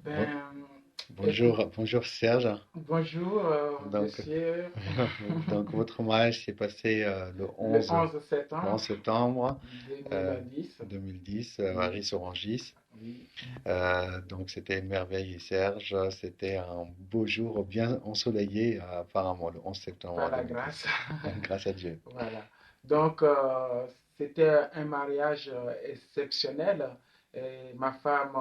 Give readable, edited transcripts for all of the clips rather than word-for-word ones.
Bon- Ben, écoute, bonjour Serge. bonjour, Donc, monsieur. donc votre mariage s'est passé Le 11 le 11 septembre septembre 2010. 2010 à Oui, Ris-sur-Angis. oui, Donc c'était merveilleux Serge. C'était un beau jour bien ensoleillé apparemment le 11 par septembre la 2010. grâce. Grâce à Dieu. Voilà. Donc, c'était un mariage exceptionnel. Et ma femme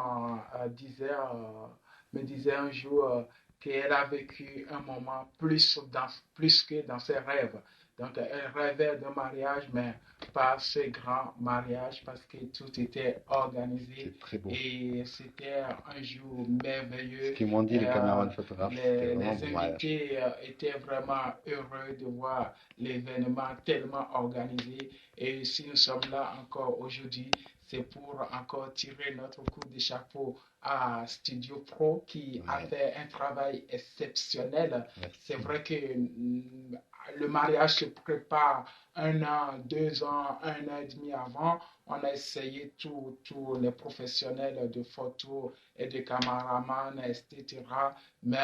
me disait un jour qu'elle a vécu un moment plus que dans ses rêves. Donc, elle rêvait d'un mariage, mais pas ce grand mariage parce que tout était organisé C'est très beau. et c'était un jour Ce merveilleux. qu'ils m'ont dit les Euh, caméramans photographes, c'était vraiment un les beau mariage. invités étaient vraiment heureux de voir l'événement tellement organisé. Et si nous sommes là encore aujourd'hui, c'est pour encore tirer notre coup de chapeau à Studio Pro qui a Ouais, fait un travail exceptionnel. C'est merci. vrai que le mariage se prépare un an, 2 ans, un an et demi avant. On a essayé tous les professionnels de photos et de caméramans, etc. Mais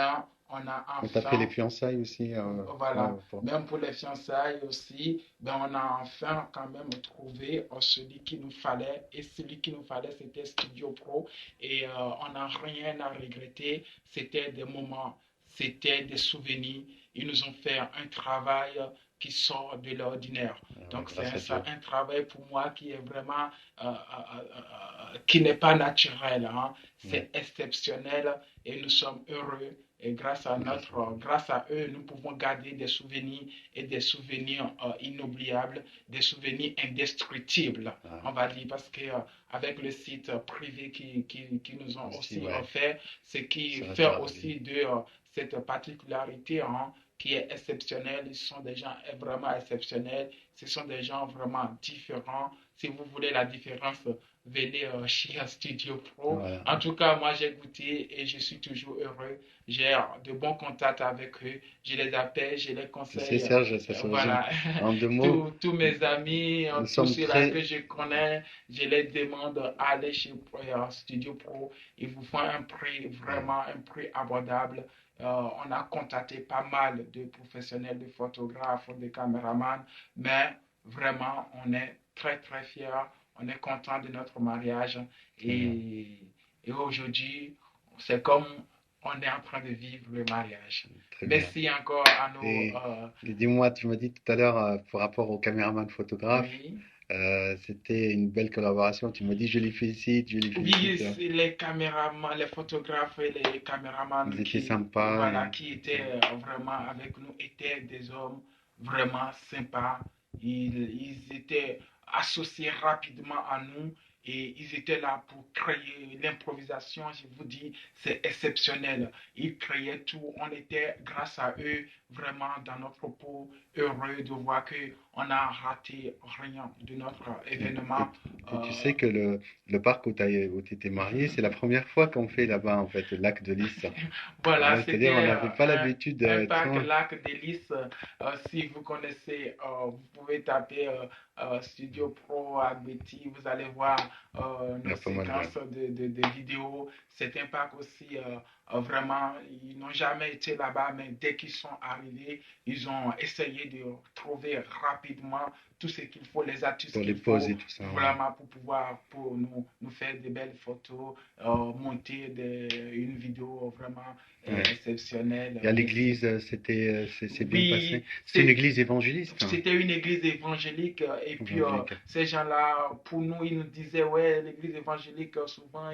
on a On t'a fait les enfin, fiançailles aussi. Ouais, voilà, même pour les fiançailles aussi, ben on a enfin quand même trouvé celui qu'il nous fallait. Et celui qu'il nous fallait, c'était Studio Pro. Et on n'a rien à regretter. C'était des moments, c'était des souvenirs. Ils nous ont fait un travail qui sort de l'ordinaire. ouais, Donc c'est grâce à Dieu. un travail pour moi qui est vraiment, qui n'est pas naturel, hein. Ouais, C'est exceptionnel et nous sommes heureux et grâce à Dieu. grâce à eux, nous pouvons garder des souvenirs et des souvenirs inoubliables, des souvenirs indestructibles, Ah, on va dire, parce que avec le site privé qui nous ont aussi, aussi ouais, offert, ce qui ça fait restera à vie. aussi de cette particularité, hein, qui est exceptionnelle. Ils sont des gens vraiment exceptionnels. Ce sont des gens vraiment différents. Si vous voulez la différence, venez chez Studio Pro. Voilà. En tout cas, moi, j'ai goûté et je suis toujours heureux. J'ai de bons contacts avec eux. Je les appelle, je les Tu sais, conseille. Serge, ça se résume Voilà. en deux mots. Tous mes amis, Nous tous sommes ceux-là que très. je connais, je les demande d'aller chez Studio Pro. Ils vous font un prix, Ouais, vraiment un prix abordable. On a contacté pas mal de professionnels, de photographes, de caméramans, mais vraiment, on est très, très fiers. On est content de notre mariage très bien. et, et aujourd'hui, c'est comme on est en train de vivre le mariage. Très bien. Merci encore à nos... Et, et dis-moi, tu m'as dit tout à l'heure, par rapport au caméraman photographe, oui, c'était une belle collaboration. Tu m'as dit, je les félicite, je les oui, félicite. c'est les caméramans, les photographes et les caméramans Ils étaient qui, sympas. voilà, qui étaient vraiment avec nous étaient des hommes vraiment sympas. Ils étaient associés rapidement à nous et ils étaient là pour créer l'improvisation. Je vous dis, c'est exceptionnel. Ils créaient tout. On était, grâce à eux, vraiment dans notre peau, heureux de voir que on n'a raté rien de notre Et, et- événement. et tu Euh, sais que le parc où tu étais marié, c'est la première fois qu'on fait là-bas, en fait, le lac de Lys. Voilà, Ouais, c'est-à-dire, on c'était n'avait pas l'habitude un d'être parc loin. lac d'hélice. Si vous connaissez, vous pouvez taper Studio Pro à Betty, vous allez voir Il y nos a pas mal de. séquences de vidéos. C'est un parc aussi, vraiment, ils n'ont jamais été là-bas, mais dès qu'ils sont arrivés, ils ont essayé de trouver rapidement tout ce qu'il faut, les astuces Pour les qu'il pauses faut, et tout ça, ouais. vraiment pour pouvoir pour nous faire des belles photos, monter une vidéo vraiment Ouais. exceptionnelle. Et à Merci. l'église, c'est bien passé. Oui, C'est une église évangéliste, hein, c'était une église évangélique et puis évangélique. ces gens-là, pour nous, ils nous disaient, ouais, l'église évangélique, souvent,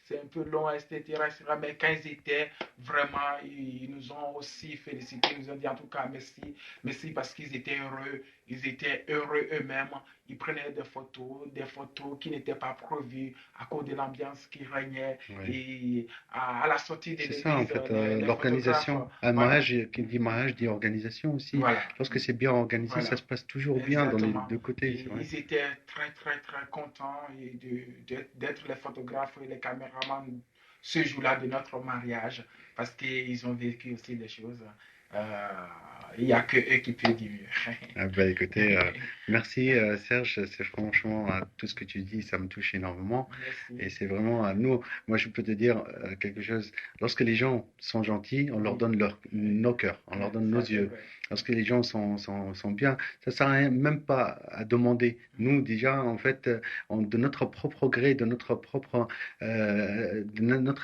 c'est un peu long, etc., etc. Mais quand ils étaient, vraiment, ils nous ont aussi félicité, ils nous ont dit en tout cas merci, merci parce qu'ils étaient heureux, ils étaient heureux eux-mêmes, ils prenaient des photos qui n'étaient pas prévues à cause de l'ambiance qui régnait Ouais. et à la sortie de C'est ça, en l'église, fait, les photographes, l'organisation. Un voilà, mariage, qui dit mariage, dit organisation aussi. voilà. Lorsque c'est bien organisé, ça Voilà, se passe toujours bien dans les exactement. deux côtés, c'est Et vrai. ils étaient très, très, très contents d'être les photographes et les caméramans ce jour-là de notre mariage parce qu'ils ont vécu aussi des choses Euh, il n'y a que eux qui peuvent dire Ah bah écoutez, mieux. merci Serge, c'est franchement tout ce que tu dis, ça me touche énormément. Et Merci. c'est vraiment nous, moi je peux te dire quelque chose, lorsque les gens sont gentils, on leur Oui, donne nos cœurs, on leur donne nos ça c'est yeux. vrai. Lorsque les gens sont bien, ça sert à rien, même pas à demander. Nous déjà, en fait, de notre propre gré, de notre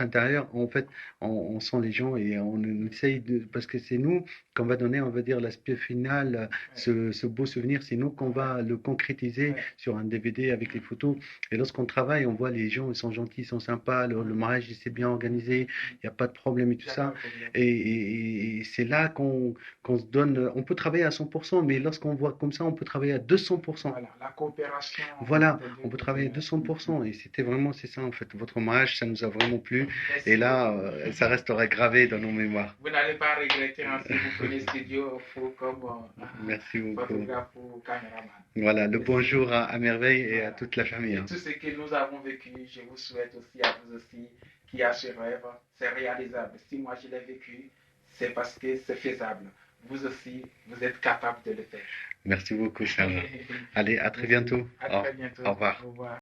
intérieur, en fait, on sent les gens et on essaye parce que c'est nous qu'on va donner, on va dire, l'aspect final, Ouais, ce beau souvenir, c'est nous qu'on ouais, va le concrétiser ouais. sur un DVD avec les photos. Et lorsqu'on travaille, on voit les gens, ils sont gentils, ils sont sympas, le mariage, il s'est bien organisé, il n'y a pas de problème et Il tout n'y a pas ça. de problème. Et c'est là qu'on se donne, on peut travailler à 100%, mais lorsqu'on voit comme ça, on peut travailler à 200%. Voilà, la coopération Voilà, des deux on peut travailler à côtés. 200%. Et c'était vraiment, c'est ça en fait. Votre mariage, ça nous a vraiment plu. Et Merci là, beaucoup. ça restera gravé dans nos mémoires. Vous n'allez pas regretter hein, si vous prenez studio comme Merci beaucoup. photographe ou caméraman. Voilà, le Merci. bonjour à Merveille et à Voilà. toute la famille, Et hein. tout ce que nous avons vécu, je vous souhaite aussi à vous aussi qui a ce rêve, c'est réalisable. Si moi je l'ai vécu, c'est parce que c'est faisable. Vous aussi, vous êtes capable de le faire. Merci beaucoup, Serge. Allez, à très Merci. bientôt. À Au très bientôt. au revoir. Au revoir.